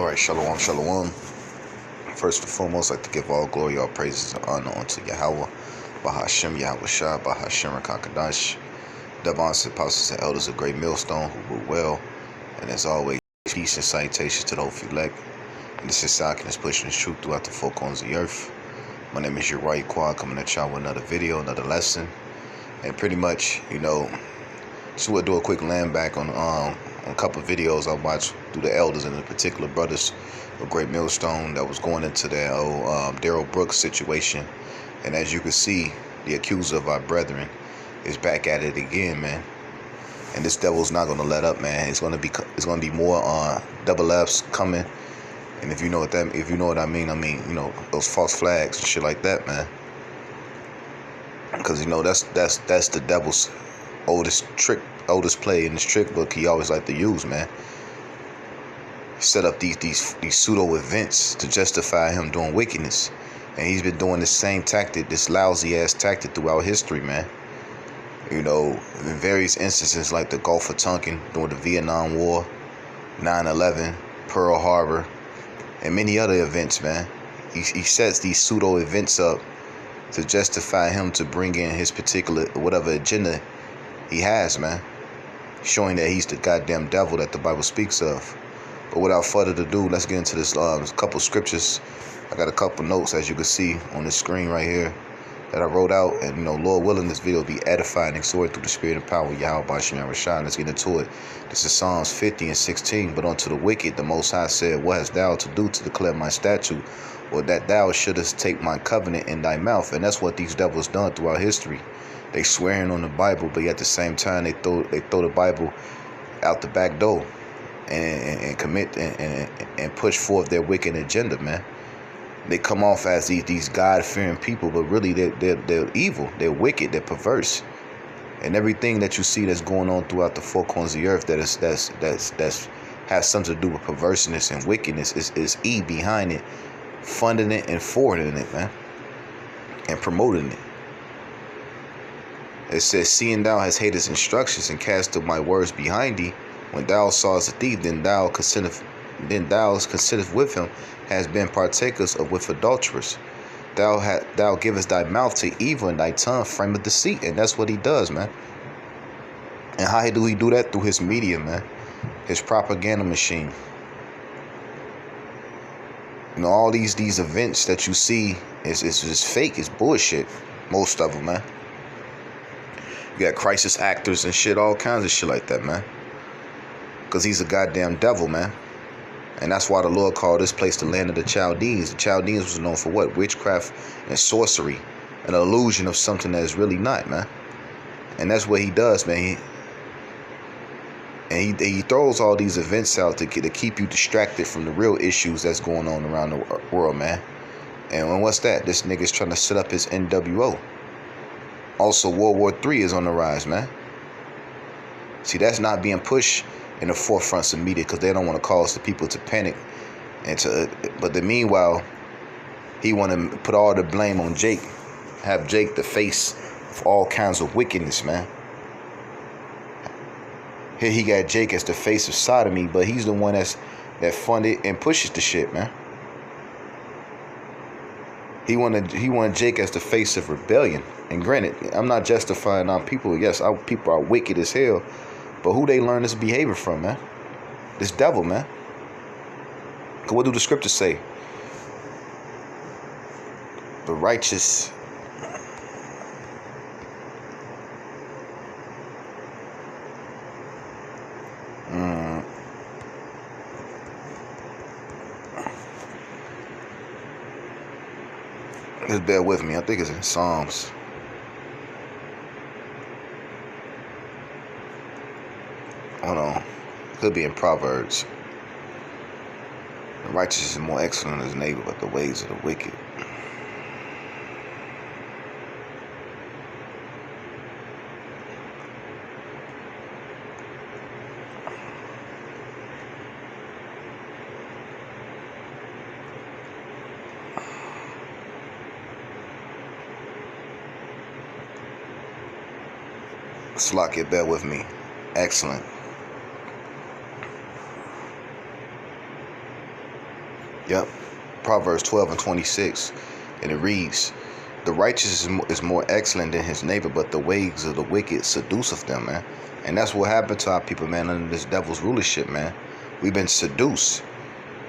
All right, shalom, shalom. First and foremost, I'd like to give all glory, all praises, and honor unto Yahweh, Bahashem, Yahweh Shah, Bahashem, Rakakadash, Devons, apostles, and elders of Great Millstone who rule well. And as always, peace and salutations to the whole elect. And this is Sakin is pushing this truth throughout the four corners of the earth. My name is Uriah Quad, coming at y'all with another video, another lesson. And pretty much, so we'll do a quick land back on a couple of videos I watched through the elders and the particular brothers of Great Millstone that was going into that old Daryl Brooks situation. And as you can see, the accuser of our brethren is back at it again, man. And this devil's not gonna let up, man. It's gonna be more double F's coming. And if you know what I mean, those false flags and shit like that, man. Because that's the devil's oldest play in this trick book he always like to use, man. Set up these pseudo events to justify him doing wickedness. And he's been doing this same tactic, this lousy ass tactic throughout history, man. In various instances like the Gulf of Tonkin during the Vietnam War, 9/11, Pearl Harbor, and many other events, man. He sets these pseudo events up to justify him to bring in his particular whatever agenda he has, man. Showing that he's the goddamn devil that the Bible speaks of. But without further ado, let's get into this couple scriptures. I got a couple notes, as you can see on the screen right here, that I wrote out. And Lord willing, this video will be edifying and exhorted through the spirit and power of Yahweh Bashem Rashad. Let's get into it. This is Psalms 50 and 16. But unto the wicked the Most High said, what hast thou to do to declare my statute, or that thou shouldest take my covenant in thy mouth? And that's what these devils done throughout history. They swearing on the Bible, but at the same time they throw the Bible out the back door and commit and push forth their wicked agenda, man. They come off as these God-fearing people, but really they're evil, they're wicked, they're perverse. And everything that you see that's going on throughout the four corners of the earth that's has something to do with perverseness and wickedness is E behind it, funding it and forwarding it, man, and promoting it. It says, seeing thou hast hated instructions and cast up my words behind thee, when thou sawest a thief, then thou considerest with him, has been partakers of with adulterers. Thou givest thy mouth to evil, and thy tongue frameth deceit. And that's what he does, man. And how do he do that? Through his media, man. His propaganda machine. All these events that you see is fake, it's bullshit. Most of them, man. You got crisis actors and shit, all kinds of shit like that, man. Because he's a goddamn devil, man. And that's why the Lord called this place the land of the Chaldeans. The Chaldeans was known for what? Witchcraft and sorcery. An illusion of something that is really not, man. And that's what he does, man. He throws all these events out to keep you distracted from the real issues that's going on around the world, man. And what's that? This nigga's trying to set up his NWO. Also, World War III is on the rise, man. See, that's not being pushed in the forefronts of media because they don't want to cause the people to panic. But meanwhile, he want to put all the blame on Jake. Have Jake the face of all kinds of wickedness, man. Here he got Jake as the face of sodomy, but he's the one that funded and pushes the shit, man. He wanted Jake as the face of rebellion. And granted, I'm not justifying our people. Yes, our people are wicked as hell. But who they learn this behavior from, man? This devil, man. What do the scriptures say? The righteous. Just bear with me. I think it's in Psalms. Hold on. Could be in Proverbs. The righteous is more excellent than his neighbor, but the ways of the wicked. Slack, bear with me. Excellent. Yep. Proverbs 12 and 26. And it reads, the righteous is more excellent than his neighbor, but the ways of the wicked seduceth them, man. And that's what happened to our people, man, under this devil's rulership, man. We've been seduced.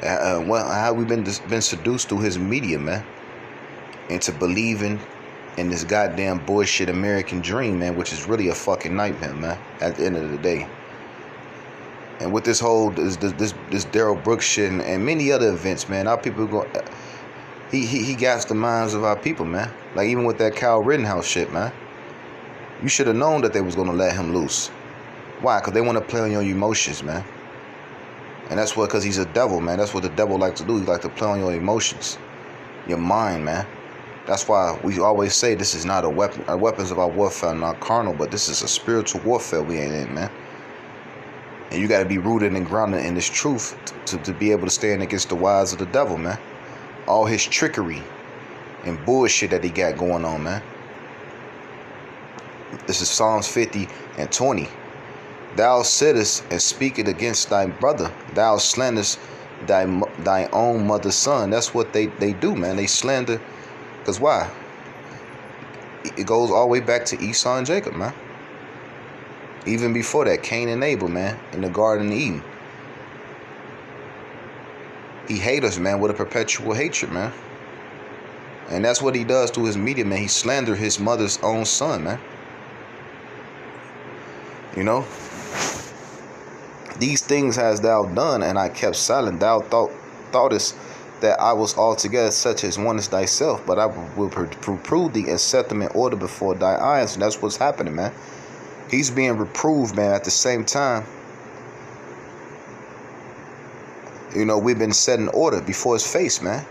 How we been seduced through his media, man, into believing in this goddamn bullshit American dream, man, which is really a fucking nightmare, man, at the end of the day. And with this whole this Daryl Brooks shit and many other events, man, our people go. He gas the minds of our people, man. Like even with that Kyle Rittenhouse shit, man. You should have known that they was gonna let him loose. Why? Because they want to play on your emotions, man. And that's what, because he's a devil, man. That's what the devil likes to do. He like to play on your emotions, your mind, man. That's why we always say this is not a weapon. Our weapons of our warfare are not carnal, but this is a spiritual warfare we ain't in, man. And you got to be rooted and grounded in this truth to be able to stand against the wiles of the devil, man. All his trickery and bullshit that he got going on, man. This is Psalms 50 and 20. Thou sittest and speakest against thy brother. Thou slanderest thy own mother's son. That's what they do, man. They slander. Because why? It goes all the way back to Esau and Jacob, man. Even before that, Cain and Abel, man, in the Garden of Eden. He hates us, man, with a perpetual hatred, man. And that's what he does to his media, man. He slanders his mother's own son, man. You know? These things hast thou done, and I kept silent. Thou thoughtest that I was altogether such as one as thyself, but I will reprove thee and set them in order before thy eyes. And that's what's happening, man. He's being reproved, man. At the same time, you know, we've been set in order before his face, man.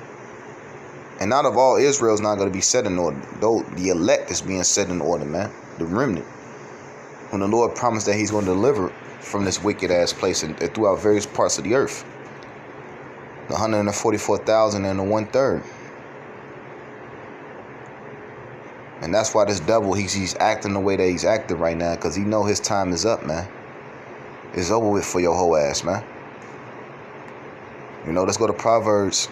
And not of all Israel is not going to be set in order. Though the elect is being set in order, man. The remnant. When the Lord promised that he's going to deliver from this wicked ass place and throughout various parts of the earth. The 144,000 and the 1/3. And that's why this devil, he's acting the way that he's acting right now, because he know his time is up, man. It's over with for your whole ass, man. You know, let's go to Proverbs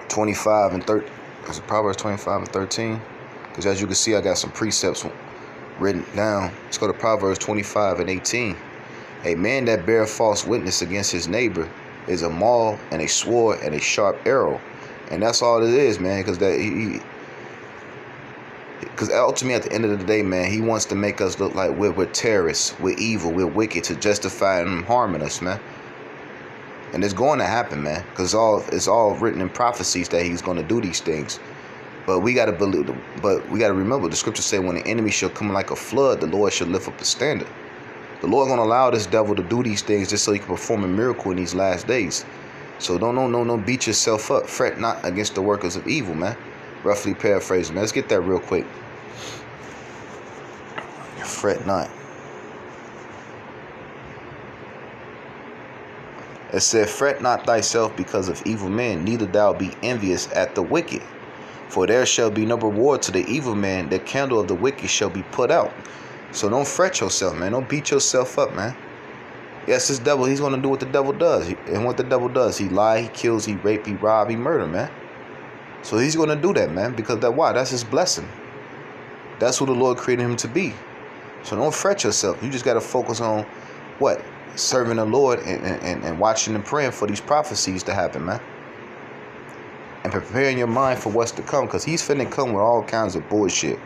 25 and 13. Is it Proverbs 25 and 13? Because as you can see, I got some precepts written down. Let's go to Proverbs 25 and 18. A man that beareth false witness against his neighbor is a maul and a sword and a sharp arrow. And that's all it is, man, because ultimately, at the end of the day, man, he wants to make us look like we're terrorists, we're evil, we're wicked, to justify him harming us, man. And it's going to happen, man, because it's all written in prophecies that he's going to do these things. But we got to believe. But we got to remember, the scriptures say, when the enemy shall come like a flood, the Lord shall lift up the standard. The Lord going to allow this devil to do these things just so he can perform a miracle in these last days. So don't beat yourself up. Fret not against the workers of evil, man. Roughly paraphrasing, man. Let's get that real quick. Fret not. It said, fret not thyself because of evil men, neither thou be envious at the wicked. For there shall be no reward to the evil man, the candle of the wicked shall be put out. So don't fret yourself, man. Don't beat yourself up, man. Yes, this devil, he's going to do what the devil does. And what the devil does, he lie, he kills, he rape, he rob, he murder, man. So he's going to do that, man, because why? That's his blessing. That's who the Lord created him to be. So don't fret yourself. You just got to focus on what? Serving the Lord and watching and praying for these prophecies to happen, man. And preparing your mind for what's to come, because he's finna come with all kinds of bullshit.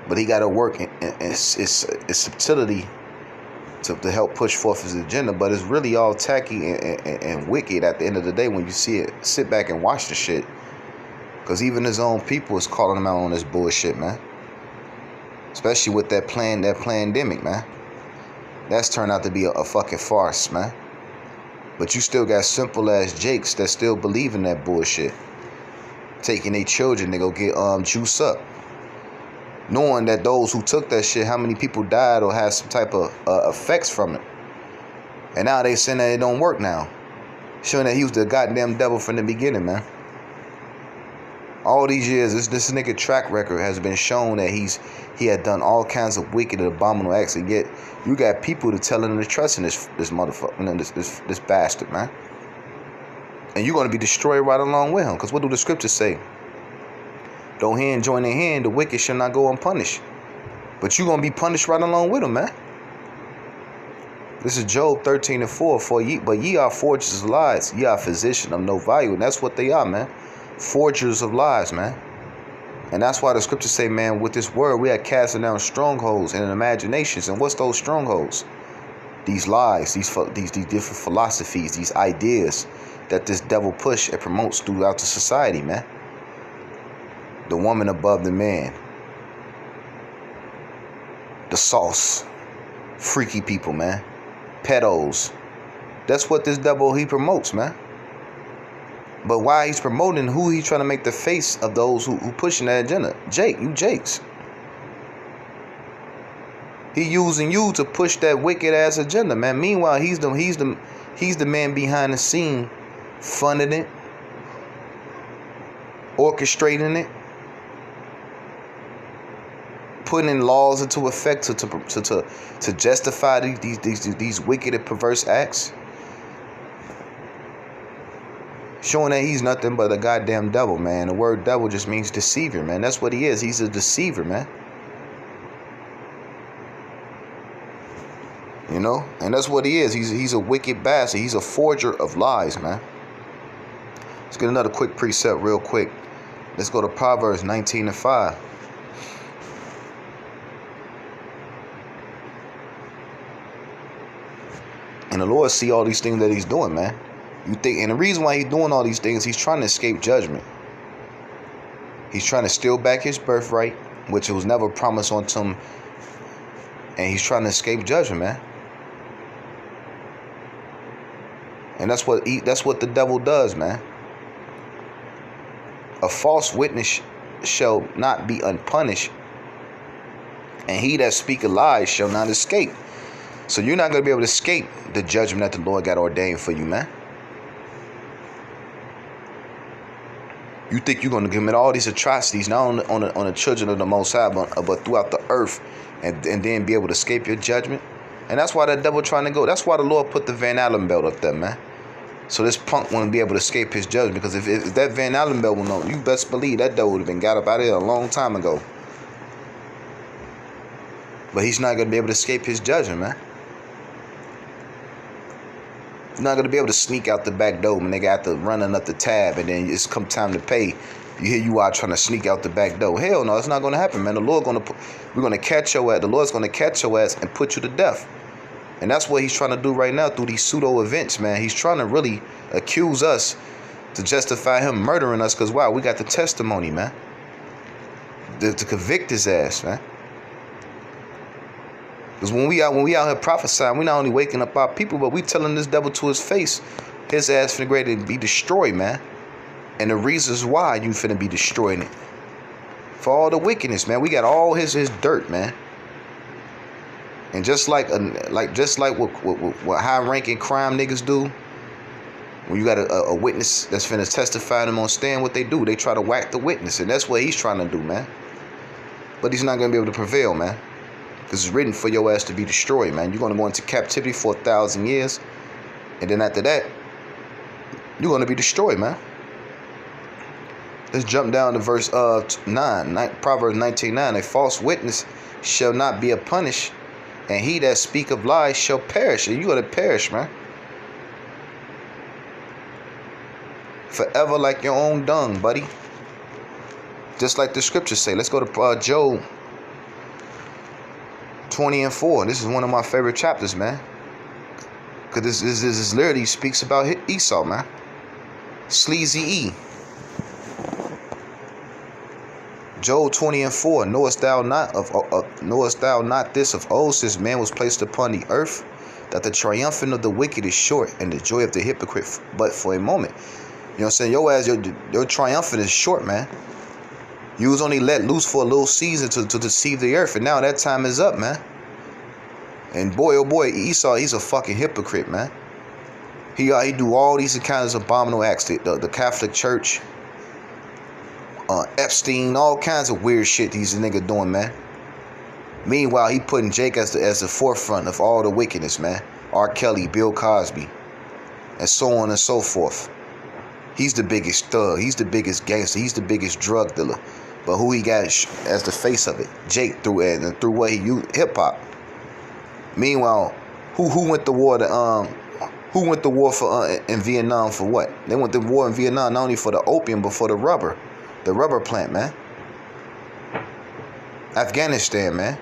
But he got to work in subtlety to help push forth his agenda. But it's really all tacky and wicked at the end of the day when you see it. Sit back and watch the shit. Because even his own people is calling him out on this bullshit, man. Especially with that pandemic, man. That's turned out to be a fucking farce, man. But you still got simple ass jakes that still believe in that bullshit. Taking their children to go get juice up. Knowing that those who took that shit, how many people died or had some type of effects from it. And now they saying that it don't work now. Showing that he was the goddamn devil from the beginning, man. All these years, this nigga track record has been shown that he had done all kinds of wicked and abominable acts, and yet you got people to telling him to trust in this motherfucker, this bastard, man. And you're gonna be destroyed right along with him. Because what do the scriptures say? Though hand join in hand, the wicked shall not go unpunished. But you're gonna be punished right along with him, man. This is Job 13:4. But ye are forgers of lies, ye are physicians of no value. And that's what they are, man. Forgers of lies, man. And that's why the scriptures say, man, with this word we are casting down strongholds and imaginations. And what's those strongholds? These lies, these different philosophies, these ideas that this devil push and promotes throughout the society, man. The woman above the man. The sauce. Freaky people, man. Pedos. That's what this devil, he promotes, man. But why he's promoting, who he's trying to make the face of those who pushing that agenda? Jake, you Jakes. He using you to push that wicked ass agenda, man. Meanwhile, he's the man behind the scene, funding it, orchestrating it, putting in laws into effect to justify these wicked and perverse acts. Showing that he's nothing but a goddamn devil, man. The word devil just means deceiver, man. That's what he is. He's a deceiver, man. You know? And that's what he is. He's a wicked bastard. He's a forger of lies, man. Let's get another quick precept real quick. Let's go to Proverbs 19:5. And the Lord see all these things that he's doing, man. You think, and the reason why he's doing all these things, he's trying to escape judgment. He's trying to steal back his birthright, which was never promised unto him, and he's trying to escape judgment, man. And that's what the devil does, man. A false witness shall not be unpunished, and he that speaketh lies shall not escape. So you're not going to be able to escape the judgment that the Lord got ordained for you, man. You think you're going to commit all these atrocities, not on the children of the Most High, but throughout the earth, and then be able to escape your judgment? And that's why the devil trying to go. That's why the Lord put the Van Allen belt up there, man. So this punk won't be able to escape his judgment. Because if that Van Allen belt was on, you best believe that devil would have been got up out of here a long time ago. But he's not going to be able to escape his judgment, man. You're not going to be able to sneak out the back door when they got to running up the tab, and then it's come time to pay. Here you are trying to sneak out the back door. Hell no, it's not going to happen, man. We're going to catch your ass. The Lord's going to catch your ass and put you to death. And that's what he's trying to do right now through these pseudo events, man. He's trying to really accuse us to justify him murdering us, because wow, we got the testimony, man. To convict his ass, man. Because when we out here prophesying, we not only waking up our people, but we telling this devil to his face, his ass finna ready to be destroyed, man. And the reasons why you finna be destroying it. For all the wickedness, man. We got all his dirt, man. And just like what high-ranking crime niggas do, when you got a witness that's finna testify them on stand, what they do, they try to whack the witness. And that's what he's trying to do, man. But he's not gonna be able to prevail, man. Because it's written for your ass to be destroyed, man. You're going to go into captivity for 1,000 years. And then after that, you're going to be destroyed, man. Let's jump down to verse 9. Proverbs 19:9. A false witness shall not be punished, and he that speak of lies shall perish. And you're going to perish, man. Forever like your own dung, buddy. Just like the scriptures say. Let's go to Job 20:4. This is one of my favorite chapters, man. Because this literally speaks about Esau, man. Sleazy E. Job 20:4. Knowest thou not this of old, since man was placed upon the earth, that the triumphant of the wicked is short, and the joy of the hypocrite but for a moment. You know what I'm saying? Your triumphant is short, man. You was only let loose for a little season to deceive the earth, and now that time is up, man. And boy, oh boy, Esau, he's a fucking hypocrite, man. He do all these kinds of abominable acts. The Catholic Church, Epstein, all kinds of weird shit these niggas doing, man. Meanwhile, he putting Jake as the forefront of all the wickedness, man. R. Kelly, Bill Cosby, and so on and so forth. He's the biggest thug. He's the biggest gangster. He's the biggest drug dealer. But who he got as the face of it? Jake through what he used, hip hop. Meanwhile, who went to war who went to war for in Vietnam for what? They went to war in Vietnam not only for the opium but for the rubber plant, man. Afghanistan, man.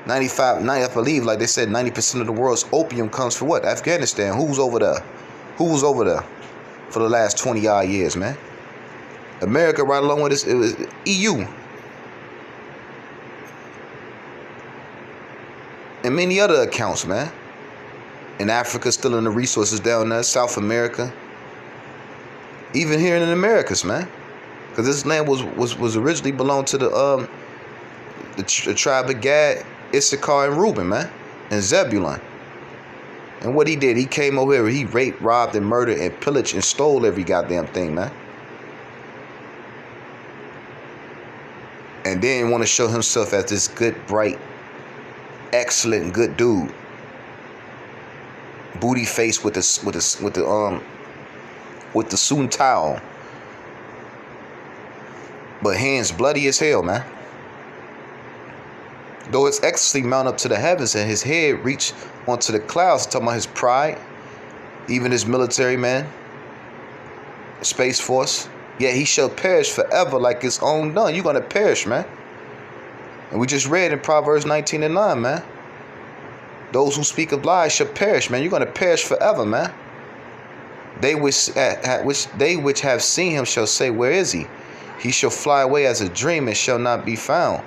90, I believe, like they said, 90% of the world's opium comes from what? Afghanistan. Who's over there? Who was over there for the last 20 odd years, man? America, right along with this, it was EU. And many other accounts, man. In Africa, still in the resources down there. South America. Even here in the Americas, man. Because this land was originally belonged to the tribe of Gad, Issachar, and Reuben, man. And Zebulun. And what he did, he came over here, he raped, robbed, and murdered, and pillaged, and stole every goddamn thing, man. And then want to show himself as this good, bright, excellent, good dude. Booty face with the suit and towel. But hands bloody as hell, man. Though his ecstasy mount up to the heavens and his head reach onto the clouds, talking about his pride, even his military, man, Space Force, yet he shall perish forever like his own done. You're going to perish, man. And we just read in Proverbs 19:9, man. Those who speak of lies shall perish, man. You're going to perish forever, man. They which have seen him shall say, where is he? He shall fly away as a dream and shall not be found.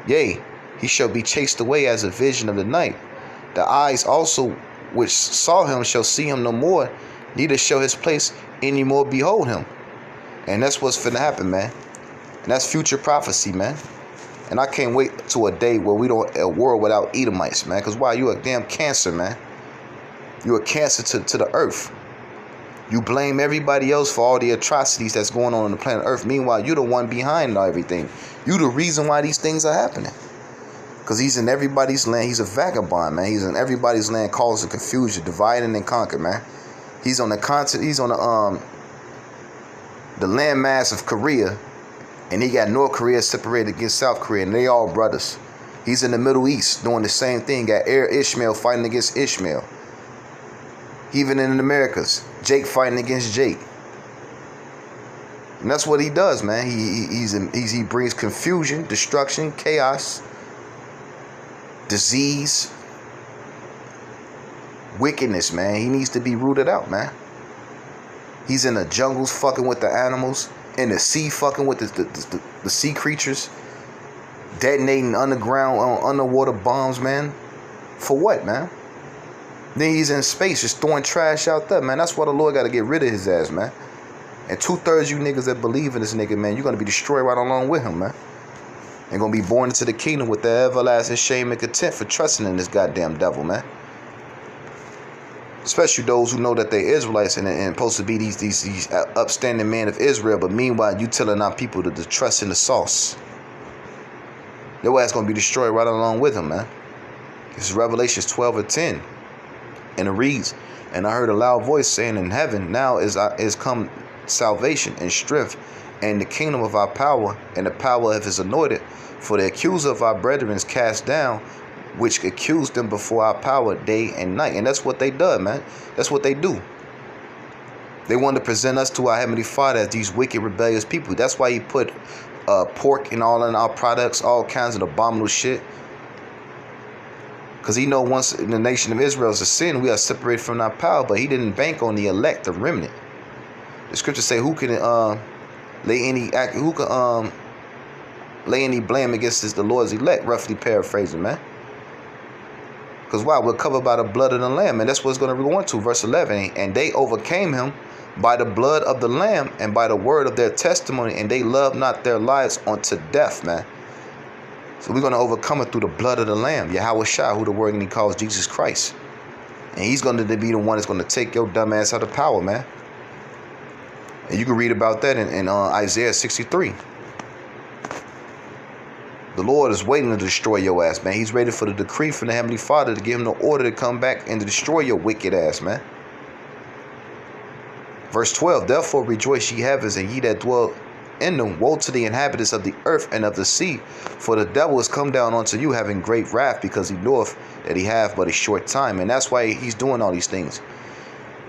Yea, he shall be chased away as a vision of the night. The eyes also which saw him shall see him no more, neither shall his place any more behold him. And that's what's finna happen, man. And that's future prophecy, man. And I can't wait to a day where we don't a world without Edomites, man. Because why? You a damn cancer, man. You a cancer to the earth. You blame everybody else for all the atrocities that's going on the planet Earth. Meanwhile, you're the one behind everything. You the reason why these things are happening. Because he's in everybody's land. He's a vagabond, man. He's in everybody's land, causing confusion, dividing and conquer, man. He's on the continent. He's on the landmass of Korea, and he got North Korea separated against South Korea, and they all brothers. He's in the Middle East doing the same thing. Got Ishmael fighting against Ishmael. Even in the Americas, Jake fighting against Jake. And that's what he does, man. He brings confusion, destruction, chaos, disease, wickedness, man. He needs to be rooted out, man. He's in the jungles fucking with the animals, in the sea fucking with the sea creatures, detonating underwater bombs, man. For what, man? Then he's in space just throwing trash out there, man. That's why the Lord got to get rid of his ass, man. And 2/3 you niggas that believe in this nigga, man, you're going to be destroyed right along with him, man. And going to be born into the kingdom with the everlasting shame and contempt for trusting in this goddamn devil, man. Especially those who know that they're Israelites and supposed to be these upstanding men of Israel. But meanwhile, you telling our people to trust in the sauce. Their ass going to be destroyed right along with him, man. This is Revelations 12:10. And it reads, and I heard a loud voice saying in heaven, now is come salvation and strength and the kingdom of our power and the power of his anointed. For the accuser of our brethren is cast down, which accused them before our power day and night. And that's what they done, man. That's what they do. They want to present us to our Heavenly Father as these wicked, rebellious people. That's why he put pork in all in our products, all kinds of abominable shit. Because he know once the nation of Israel is a sin, we are separated from our power. But he didn't bank on the elect, the remnant. The scriptures say, who can lay any blame against the Lord's elect? Roughly paraphrasing, man. Because why? We're covered by the blood of the Lamb. And that's what it's going to go into. Verse 11. And they overcame him by the blood of the Lamb and by the word of their testimony. And they loved not their lives unto death, man. So we're going to overcome it through the blood of the Lamb. Yahweh Shai, who the word he calls Jesus Christ. And he's going to be the one that's going to take your dumb ass out of power, man. And you can read about that in Isaiah 63. The Lord is waiting to destroy your ass, man. He's ready for the decree from the Heavenly Father to give him the order to come back and to destroy your wicked ass, man. Verse 12, therefore rejoice ye heavens, and ye that dwell in them. Woe to the inhabitants of the earth and of the sea, for the devil is come down unto you, having great wrath, because he knoweth that he hath but a short time. And that's why he's doing all these things.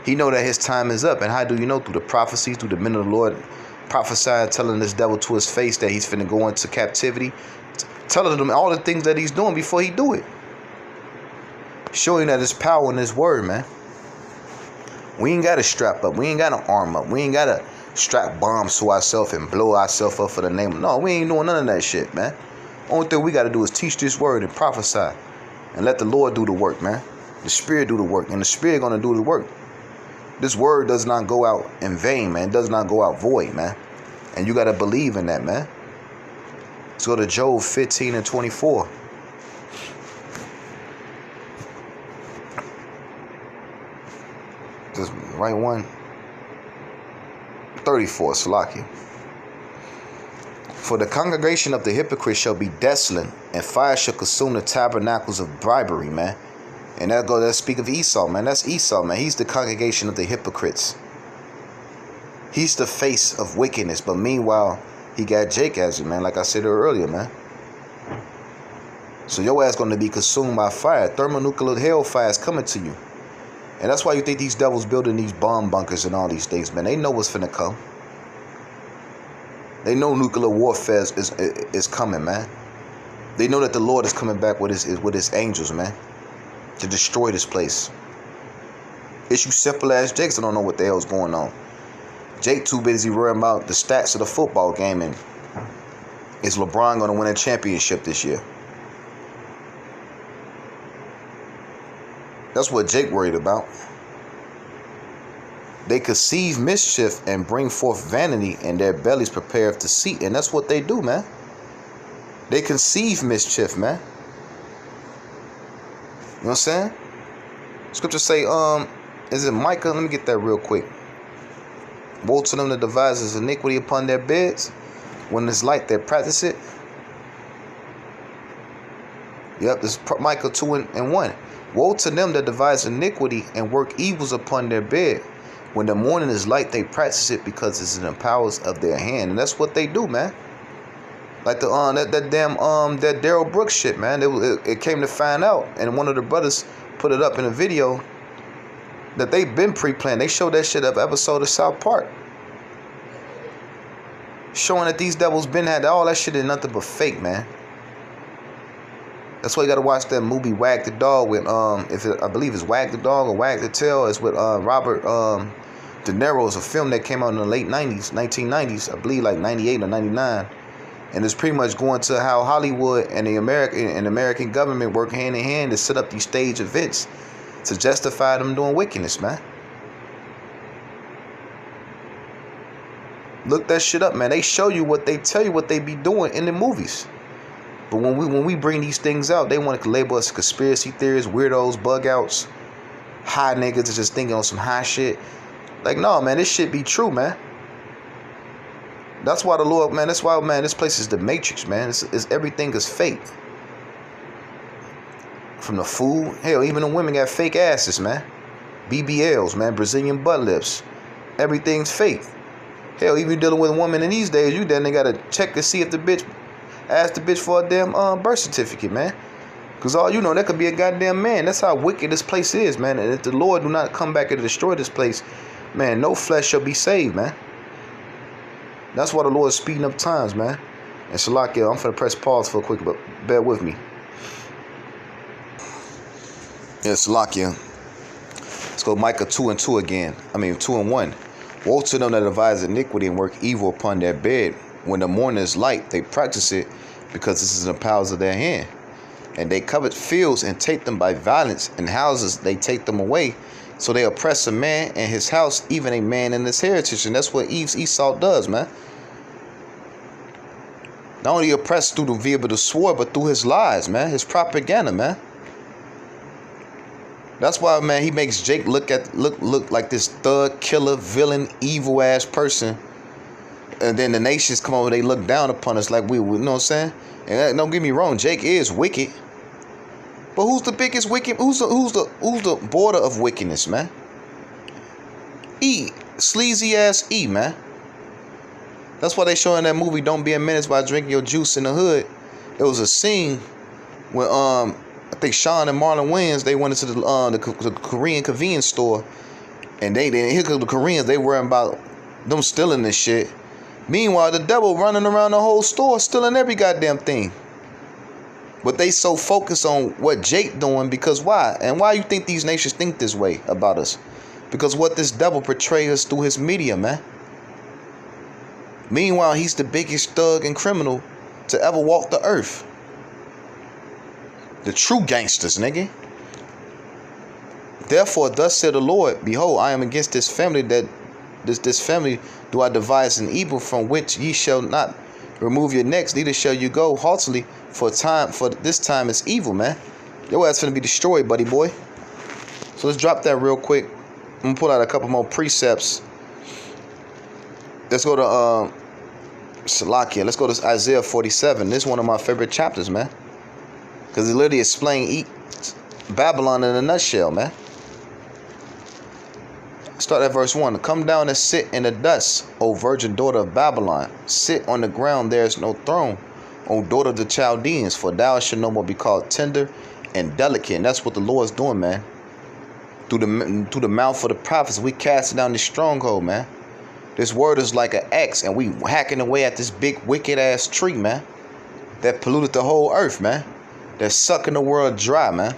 He know that his time is up. And how do you know? Through the prophecies, through the men of the Lord prophesying, telling this devil to his face that he's finna go into captivity, telling him all the things that he's doing before he do it, showing that there's power in his word, man. We ain't got to strap up. We ain't got to arm up. We ain't got to strap bombs to ourselves and blow ourselves up for the name of... No, we ain't doing none of that shit, man. Only thing we got to do is teach this word and prophesy. And let the Lord do the work, man. The Spirit do the work. And the Spirit going to do the work. This word does not go out in vain, man. It does not go out void, man. And you got to believe in that, man. Let's go to Job 15 and 24. Just right one. 34, Salakia. For the congregation of the hypocrites shall be desolate, and fire shall consume the tabernacles of bribery, man. And that speak of Esau, man. That's Esau, man. He's the congregation of the hypocrites. He's the face of wickedness. But meanwhile, he got Jake as it, man. Like I said earlier, man. So your ass going to be consumed by fire. Thermonuclear hellfire is coming to you. And that's why you think these devils building these bomb bunkers and all these things, man. They know what's finna come. They know nuclear warfare is coming, man. They know that the Lord is coming back with his angels, man, to destroy this place. It's you simple ass Jakes that don't know what the hell's going on. Jake too busy worrying about the stats of the football game and is LeBron going to win a championship this year? That's what Jake worried about. They conceive mischief and bring forth vanity, and their bellies prepare deceit. And that's what they do, man. They conceive mischief, man. You know what I'm saying? Scripture say, is it Micah? Let me get that real quick. Woe to them that devises iniquity upon their beds. When it's light, they practice it. Yep, this is Micah 2 and 1. Woe to them that devise iniquity and work evils upon their bed. When the morning is light, they practice it because it's in the powers of their hand. And that's what they do, man. Like the that Daryl Brooks shit, man. It came to find out, and one of the brothers put it up in a video that they've been pre-planned. They showed that shit up episode of South Park, showing that these devils been had all that shit is nothing but fake, man. That's why you gotta watch that movie Wag the Dog with I believe it's Wag the Dog or Wag the Tail. It's with Robert De Niro. It's a film that came out in the late 1990s, I believe, like 98 or 99. And it's pretty much going to how Hollywood and the American government work hand in hand to set up these stage events to justify them doing wickedness, man. Look that shit up, man. They show you what they tell you what they be doing in the movies. But when we bring these things out, they want to label us conspiracy theorists, weirdos, bug outs, high niggas that's just thinking on some high shit. Like, no, man, this shit be true, man. That's why the Lord, man, that's why, man, this place is the Matrix, man. It's everything is fake. From the food, hell, even the women got fake asses, man. BBLs, man, Brazilian butt lips. Everything's fake. Hell, even dealing with a woman in these days, you then they gotta check to see if the bitch ask the bitch for a damn birth certificate, man. Because all you know, that could be a goddamn man. That's how wicked this place is, man. And if the Lord do not come back and destroy this place, man, no flesh shall be saved, man. That's why the Lord is speeding up times, man. And Salakia, I'm finna press pause for a quick, but bear with me. Yeah, Salakia. Let's go Micah 2 and 2 again. 2 and 1. Woe to them that devise iniquity and work evil upon their bed. When the morning is light, they practice it because this is in the powers of their hand. And they covet fields and take them by violence, and houses they take them away. So they oppress a man and his house, even a man and his heritage. And that's what Esau does, man. Not only oppressed through the vehicle of the sword, but through his lies, man. His propaganda, man. That's why, man, he makes Jake look like this thug, killer, villain, evil ass person. And then the nations come over, they look down upon us like we, you know what I'm saying? And don't get me wrong, Jake is wicked. But who's the biggest wicked? Who's the border of wickedness, man? E, sleazy ass E, man. That's why they show in that movie Don't Be a Menace by drinking your juice in the hood. There was a scene where I think Sean and Marlon Wayans, they went into the Korean convenience store, and here come the Koreans, they worrying about them stealing this shit. Meanwhile, the devil running around the whole store stealing every goddamn thing. But they so focused on what Jake doing, because why? And why you think these nations think this way about us? Because what this devil portrays us through his media, man. Meanwhile, he's the biggest thug and criminal to ever walk the earth. The true gangsters, nigga. Therefore, thus said the Lord, behold, I am against this family, that this family do I devise an evil from which ye shall not remove your necks, neither shall you go haughtily, for this time is evil, man. Your ass finna be destroyed, buddy boy. So let's drop that real quick. I'm gonna pull out a couple more precepts. Let's go to Salakia. Let's go to Isaiah 47. This is one of my favorite chapters, man, because it literally explains Babylon in a nutshell, man. Start at verse 1. Come down and sit in the dust, O virgin daughter of Babylon. Sit on the ground, there is no throne, O daughter of the Chaldeans, for thou shalt no more be called tender and delicate. And that's what the Lord's doing, man. Through the mouth of the prophets, we casting down this stronghold, man. This word is like an axe, and we hacking away at this big wicked ass tree, man, that polluted the whole earth, man. That's sucking the world dry, man.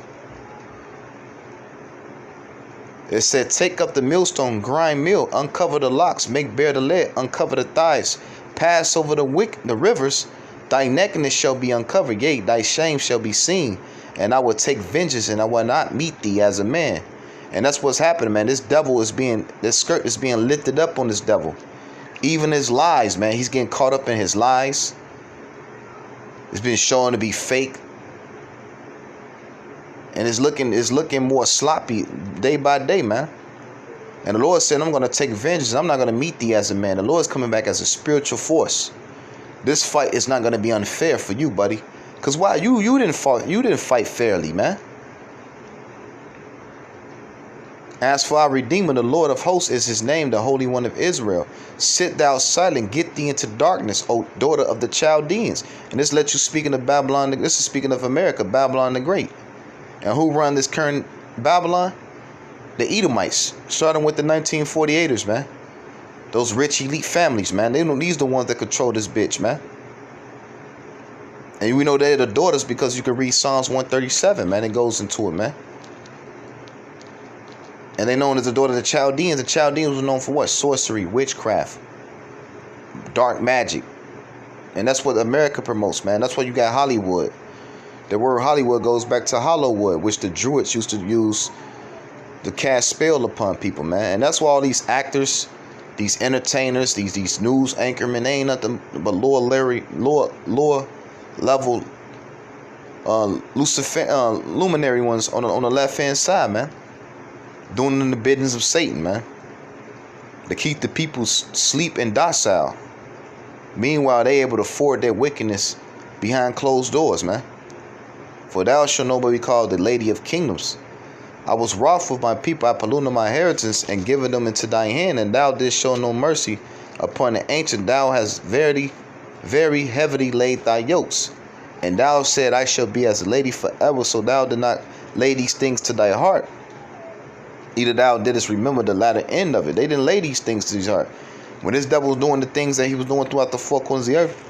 It said, take up the millstone, grind meal, uncover the locks, make bare the lead, uncover the thighs, pass over the rivers. Thy nakedness shall be uncovered, yea, thy shame shall be seen. And I will take vengeance, and I will not meet thee as a man. And that's what's happening, man. This skirt is being lifted up on this devil. Even his lies, man. He's getting caught up in his lies. It's been shown to be fake. And it's looking more sloppy day by day, man. And the Lord said, I'm going to take vengeance. I'm not going to meet thee as a man. The Lord's coming back as a spiritual force. This fight is not going to be unfair for you, buddy. Because why? You didn't fight fairly, man. As for our Redeemer, the Lord of hosts is his name, the Holy One of Israel. Sit thou silent, get thee into darkness, O daughter of the Chaldeans. And this lets you speaking of Babylon. This is speaking of America, Babylon the Great. And who run this current Babylon? The Edomites, starting with the 1948ers, man. Those rich elite families, man. These the ones that control this bitch, man. And we know they're the daughters because you can read Psalms 137, man. It goes into it, man. And they're known as the daughter of the Chaldeans. The Chaldeans were known for what? Sorcery, witchcraft, dark magic. And that's what America promotes, man. That's why you got Hollywood. The word Hollywood goes back to Hollowwood, which the Druids used to use to cast spell upon people, man. And that's why all these actors, these entertainers, these news anchormen, they ain't nothing but lower level luminary ones on the left hand side, man. Doing in the business of Satan, man. To keep the people sleep and docile. Meanwhile, they able to afford their wickedness behind closed doors, man. For thou shalt no more be called the Lady of Kingdoms. I was wroth with my people, I polluted my inheritance, and given them into thy hand, and thou didst show no mercy upon the ancient. Thou hast very, very heavily laid thy yokes. And thou said, I shall be as a lady forever, so thou did not lay these things to thy heart. Either thou didst remember the latter end of it. They didn't lay these things to his heart. When this devil was doing the things that he was doing throughout the four corners of the earth,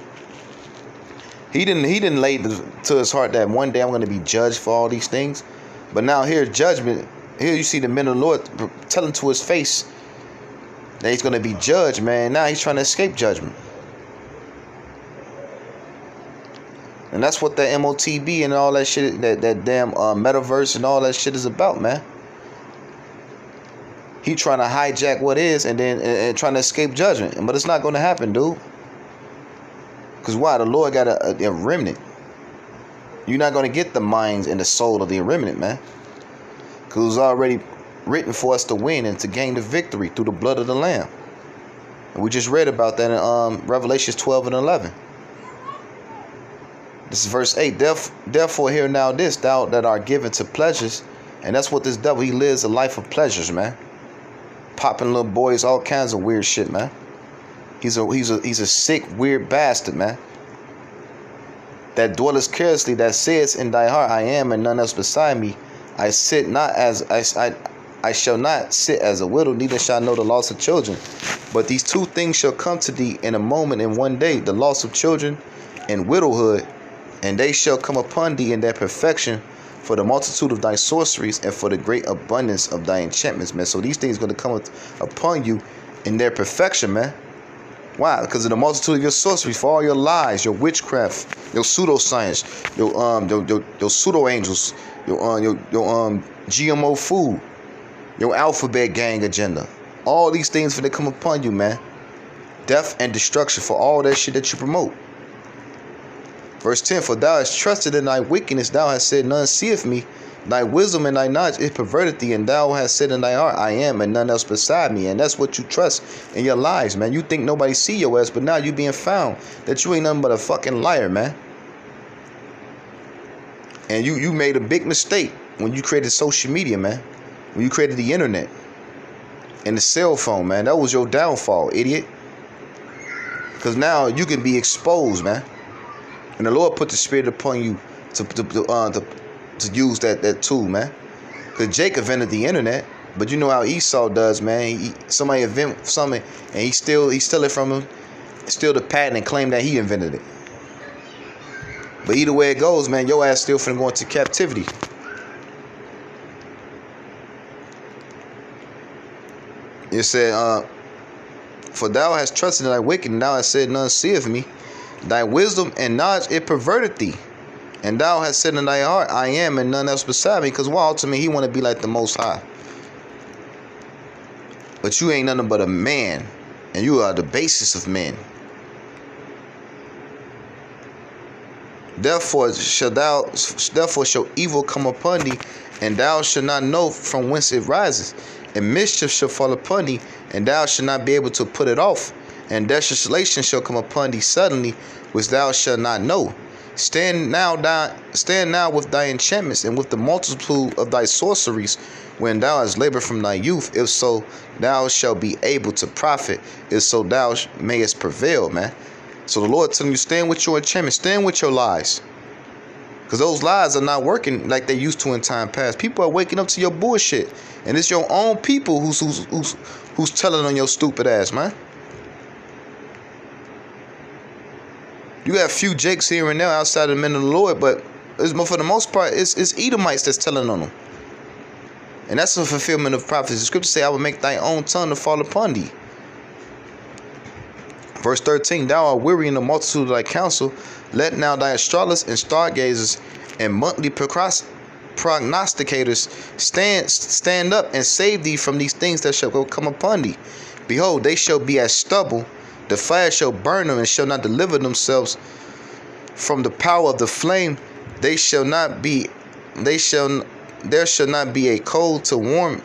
he didn't lay to his heart that one day I'm going to be judged for all these things. But now here's judgment. Here you see the men of the Lord telling to his face that he's going to be judged, man. Now he's trying to escape judgment. And that's what that MOTB and all that shit, that damn metaverse and all that shit is about, man. He trying to hijack what is and then trying to escape judgment. But it's not going to happen, dude. Because why? The Lord got a remnant. You're not going to get the minds and the soul of the remnant, man. Because it was already written for us to win and to gain the victory through the blood of the Lamb. And we just read about that in Revelations 12 and 11. This is verse 8. Therefore hear now this, thou that art given to pleasures. And that's what this devil, he lives a life of pleasures, man. Popping little boys, all kinds of weird shit, man. He's a sick, weird bastard, man. That dwelleth carelessly, that says in thy heart, I am and none else beside me. I sit not as I shall not sit as a widow, neither shall I know the loss of children. But these two things shall come to thee in a moment, in one day, the loss of children and widowhood, and they shall come upon thee in their perfection, for the multitude of thy sorceries and for the great abundance of thy enchantments, man. So these things are going to come upon you in their perfection, man. Why? Because of the multitude of your sorceries, for all your lies, your witchcraft, your pseudoscience, your pseudo angels, your GMO food, your alphabet gang agenda. All these things for they come upon you, man. Death and destruction for all that shit that you promote. Verse 10, for thou hast trusted in thy wickedness, thou hast said, none seeth me. Thy wisdom and thy knowledge, it perverted thee, and thou hast said in thy heart, I am, and none else beside me. And that's what you trust in your lives, man. You think nobody see your ass, but now you being found that you ain't nothing but a fucking liar, man. And you made a big mistake when you created social media, man. When you created the internet and the cell phone, man. That was your downfall, idiot. Because now you can be exposed, man. And the Lord put the spirit upon you to use that tool, man. Because Jake invented the internet, but you know how Esau does, man. Somebody invent something and he steal it from him, steal the patent and claim that he invented it. But either way it goes, man, your ass still finna go into captivity. It said, for thou hast trusted in thy wicked, and thou hast said, none seeth me. Thy wisdom and knowledge, it perverted thee. And thou hast said in thy heart, I am, and none else beside me. Because ultimately, he want to be like the Most High. But you ain't nothing but a man. And you are the basis of men. Therefore shall evil come upon thee, and thou shalt not know from whence it rises. And mischief shall fall upon thee, and thou shalt not be able to put it off. And desolation shall come upon thee suddenly, which thou shalt not know. Stand now with thy enchantments, and with the multitude of thy sorceries, when thou hast labored from thy youth, if so thou shalt be able to profit, if so thou mayest prevail, man. So the Lord telling you, stand with your enchantments, stand with your lies. Because those lies are not working like they used to in time past. People are waking up to your bullshit. And it's your own people who's telling on your stupid ass, man. You got a few Jakes here and there outside of the men of the Lord, but for the most part, it's Edomites that's telling on them. And that's a fulfillment of prophecy. The scriptures say, I will make thy own tongue to fall upon thee. Verse 13, thou art weary in the multitude of thy counsel. Let now thy astrologers and stargazers and monthly prognosticators stand up and save thee from these things that shall come upon thee. Behold, they shall be as stubble. The fire shall burn them, and shall not deliver themselves from the power of the flame. There shall not be a coal to warm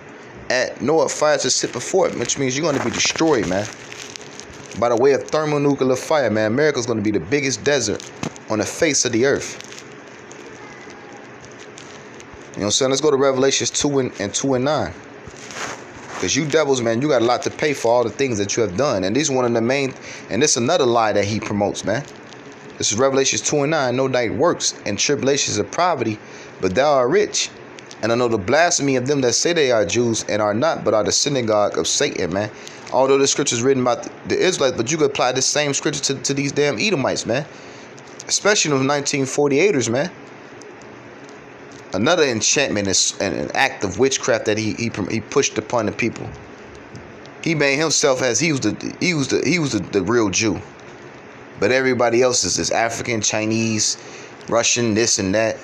at, nor a fire to sit before it, which means you're going to be destroyed, man. By the way of thermonuclear fire, man. America's going to be the biggest desert on the face of the earth. You know what I'm saying? Let's go to Revelations 2 and 9. Because you devils, man, you got a lot to pay for all the things that you have done. And this is one of the main, and this is another lie that he promotes, man. This is Revelations 2 and 9. Know thy works and tribulations of poverty, but thou art rich. And I know the blasphemy of them that say they are Jews and are not, but are the synagogue of Satan, man. Although the scripture is written about the Israelites, but you could apply this same scripture to these damn Edomites, man. Especially those 1948ers, man. Another enchantment is an act of witchcraft that he pushed upon the people. He made himself as he was the real Jew, but everybody else is this African, Chinese, Russian, this and that.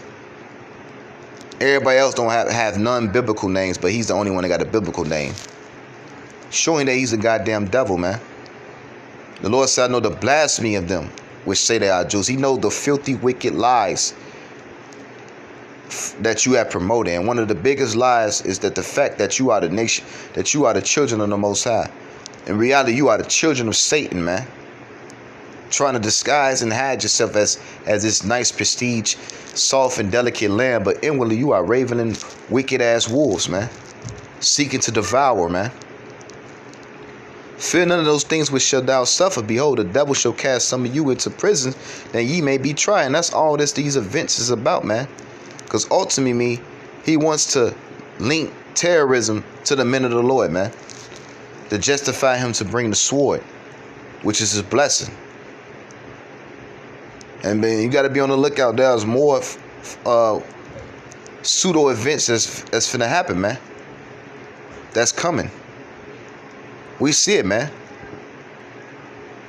Everybody else don't have non-biblical names, but he's the only one that got a biblical name, showing that he's a goddamn devil, man. The Lord said, I know the blasphemy of them which say they are Jews. He knows the filthy, wicked lies that you have promoted. And one of the biggest lies is that the fact that you are the nation, that you are the children of the Most High. In reality, you are the children of Satan, man. Trying to disguise and hide yourself as this nice, prestige, soft and delicate lamb, but inwardly you are ravening, wicked ass wolves, man, seeking to devour, man. Fear none of those things which shall thou suffer. Behold, the devil shall cast some of you into prison, that ye may be tried. And that's all these events is about, man. Because ultimately, he wants to link terrorism to the men of the Lord, man, to justify him to bring the sword, which is his blessing. And man, you got to be on the lookout. There's more pseudo events that's finna happen, man. That's coming. We see it, man.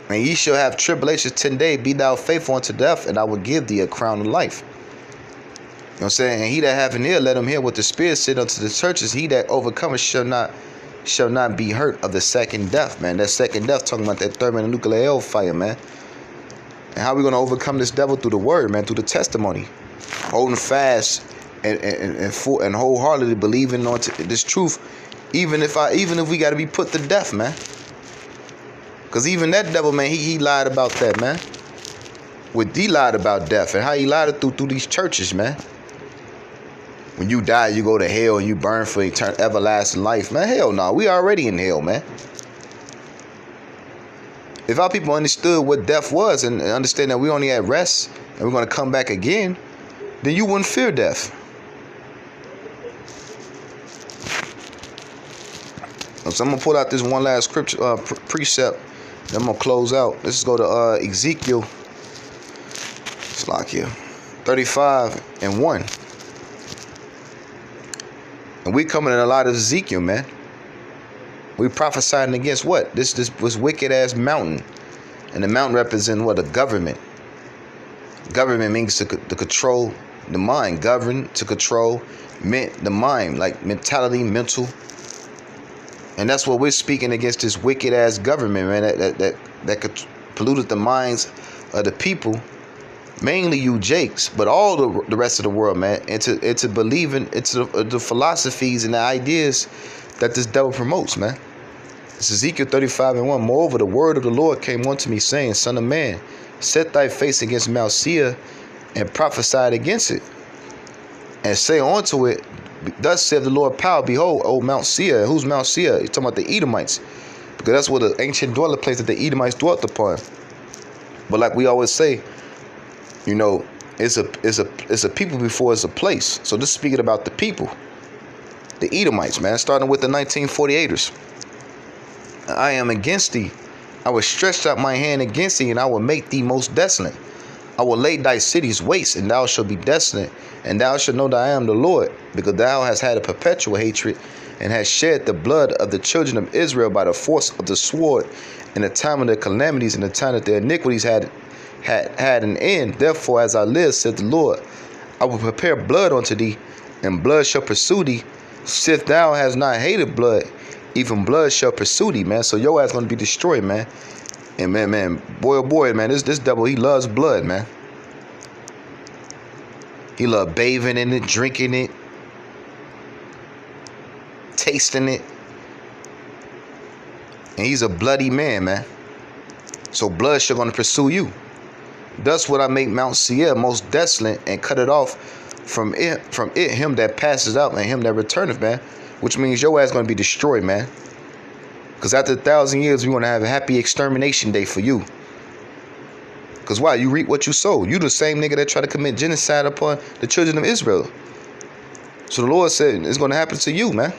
And ye shall have tribulations 10 days. Be thou faithful unto death, and I will give thee a crown of life. You know what I'm saying? And he that hath an ear, let him hear what the Spirit said unto the churches. He that overcometh shall not be hurt of the second death, man. That second death, talking about that thermonuclear hellfire, man. And how we going to overcome this devil? Through the word, man, through the testimony, holding fast and wholeheartedly believing on this truth, even if we got to be put to death, man. Because even that devil, man, he lied about that, man. He lied about death and how he lied through these churches, man. When you die, you go to hell and you burn for everlasting life, man. Hell no, we already in hell, man. If our people understood what death was and understand that we only at rest and we're going to come back again, then you wouldn't fear death. So I'm going to pull out this one last scripture precept. Then I'm going to close out. Let's go to Ezekiel. It's like here. 35:1. And we coming in a lot of Ezekiel, man. We prophesying against what? This wicked ass mountain. And the mountain represents what? A government. Government means to control the mind. Govern, to control, the mind. Like mentality, mental. And that's what we're speaking against, this wicked ass government, man. That could polluted the minds of the people. Mainly you Jakes, but all the rest of the world, man. Into believing, into the philosophies and the ideas that this devil promotes, man. It's Ezekiel 35:1. Moreover, the word of the Lord came unto me, saying, Son of man, set thy face against Mount Seir, and prophesied against it, and say unto it, Thus saith the Lord power, behold, O Mount Seir. Who's Mount Seir? He's talking about the Edomites, because that's where the ancient dwelling place that the Edomites dwelt upon. But like we always say, you know, it's a people before it's a place. So this is speaking about the people, the Edomites, man, starting with the 1948ers. I am against thee. I will stretch out my hand against thee, and I will make thee most desolate. I will lay thy cities waste, and thou shalt be desolate, and thou shalt know that I am the Lord, because thou hast had a perpetual hatred, and hast shed the blood of the children of Israel by the force of the sword, in the time of their calamities, and the time that their iniquities had an end. Therefore, as I live, said the Lord, I will prepare blood unto thee, and blood shall pursue thee. Sith thou hast not hated blood, even blood shall pursue thee, man. So your ass gonna be destroyed, man. And man, boy, oh boy, man, this devil, he loves blood, man. He loves bathing in it, drinking it, tasting it. And he's a bloody man, man. So blood shall gonna pursue you. Thus would I make Mount Seir most desolate, and cut it off from it him that passes out, and him that returneth, man. Which means your ass gonna be destroyed, man. Because after 1,000 years, we're gonna have a happy extermination day for you. Because why? You reap what you sow. You the same nigga that tried to commit genocide upon the children of Israel. So the Lord said it's gonna happen to you, man.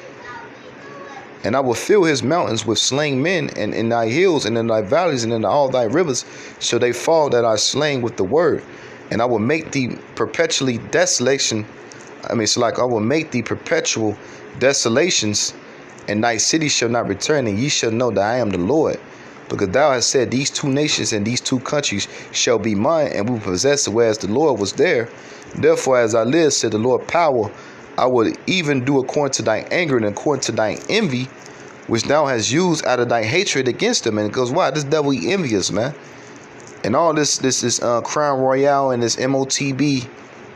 And I will fill his mountains with slain men, and in thy hills and in thy valleys and in all thy rivers shall they fall that are slain with the word. And I will make thee perpetually desolation. I will make thee perpetual desolations, and thy city shall not return, and ye shall know that I am the Lord. Because thou hast said, these two nations and these two countries shall be mine, and we will possess it, whereas the Lord was there. Therefore, as I live, said the Lord power, I will even do according to thy anger and according to thy envy, which thou hast used out of thy hatred against them. And it goes, why? This devil, he envious, man. And all this Crown Royale and this MOTB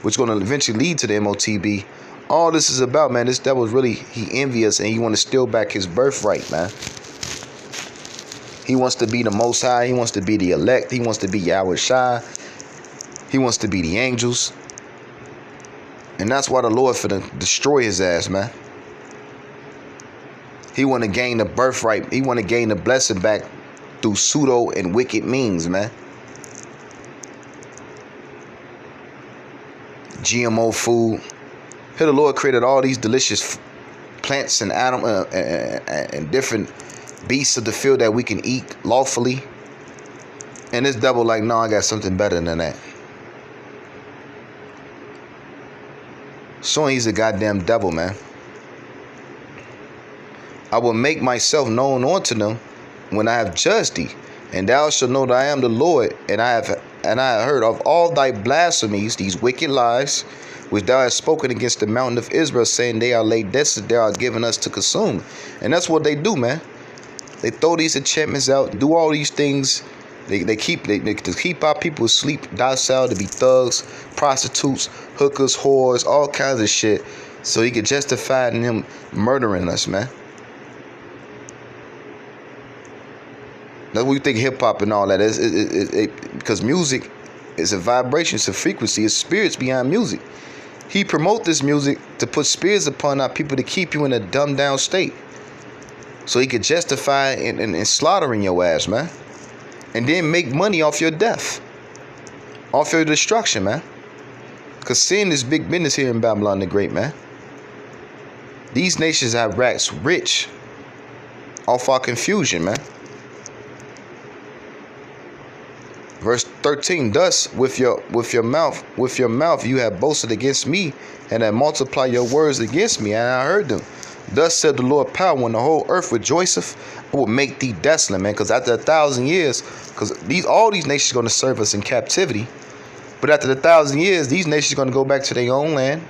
which is going to eventually lead to the MOTB. All this is about, man, this devil is really, he envious and he want to steal back his birthright, man. He wants to be the Most High. He wants to be the elect. He wants to be Yahweh Shai. He wants to be the angels. And that's why the Lord finna destroy his ass, man. He want to gain the birthright. He want to gain the blessing back through pseudo and wicked means, man. GMO food. Here the Lord created all these delicious plants and animals and different beasts of the field that we can eat lawfully. And this devil like, no, I got something better than that. Showing he's a goddamn devil, man. I will make myself known unto them when I have judged thee, and thou shalt know that I am the Lord, and I have heard of all thy blasphemies, these wicked lies, which thou hast spoken against the mountain of Israel, saying they are laid desolate, they are given us to consume. And that's what they do, man. They throw these enchantments out, do all these things. They keep our people asleep, docile, to be thugs, prostitutes, hookers, whores, all kinds of shit, so he could justify him murdering us, man. That's what you think hip hop and all that is. Because music is a vibration, it's a frequency, it's spirits behind music. He promote this music to put spirits upon our people to keep you in a dumbed down state, so he could justify and slaughtering your ass, man. And then make money off your death, off your destruction, man. Because sin is big business here in Babylon the Great, man. These nations have racks rich off our confusion, man. Verse 13, thus with your mouth you have boasted against me, and have multiplied your words against me, and I heard them. Thus said the Lord power, when the whole earth rejoiceth, I will make thee desolate, man. Because after 1,000 years, because all these nations are going to serve us in captivity, but after 1,000 years, these nations are going to go back to their own land,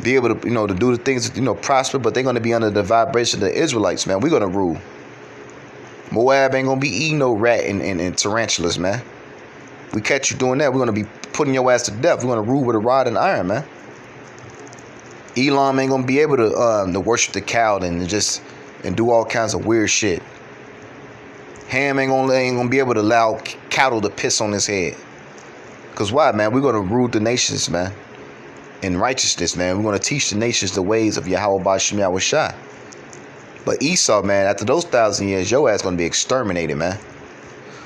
be able to, to do the things, prosper, but they're going to be under the vibration of the Israelites, man. We're going to rule. Moab ain't going to be eating no rat and tarantulas, man. We catch you doing that, we're going to be putting your ass to death. We're going to rule with a rod and iron, man. Elam ain't gonna be able to worship the cow and do all kinds of weird shit. Ham ain't gonna be able to allow cattle to piss on his head. Cause why, man? We're gonna rule the nations, man, in righteousness, man. We're gonna teach the nations the ways of Yahweh Ba'Shem Yahweh Shai. But Esau, man, after those 1,000 years, your ass gonna be exterminated, man.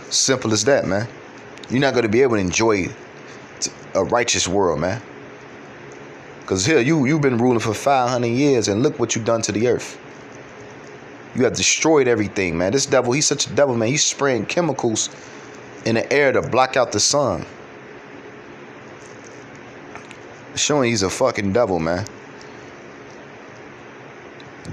Simple as that, man. You're not gonna be able to enjoy a righteous world, man. Because here, you've been ruling for 500 years, and look what you've done to the earth. You have destroyed everything, man. This devil, he's such a devil, man. He's spraying chemicals in the air to block out the sun. Showing he's a fucking devil, man.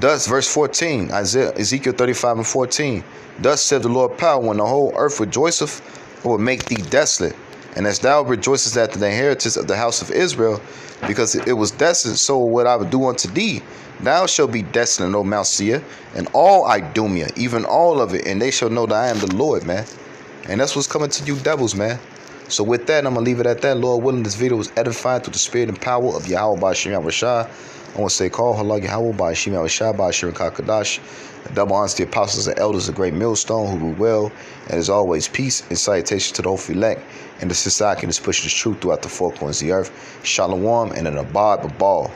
Thus, verse 14, Ezekiel 35:14. Thus said the Lord power, when the whole earth rejoiceth, I will make thee desolate. And as thou rejoicest after the inheritance of the house of Israel, because it was desolate, so what I would do unto thee, thou shalt be desolate, O Mount Seir, and all Idumea, even all of it, and they shall know that I am the Lord, man. And that's what's coming to you devils, man. So with that, I'm going to leave it at that. Lord willing, this video was edified through the spirit and power of Yahweh Ba'Shem Yahweh Shai. I want to say, call Halak Yahweh Ba'Shem Yahweh Shai Ba'Shem Kakadash. Double honors to the apostles and elders, a great millstone who rule well. And as always, peace and salutation to the hopeful elect and the society that's pushing this truth throughout the four corners of the earth. Shalom and an abad babal.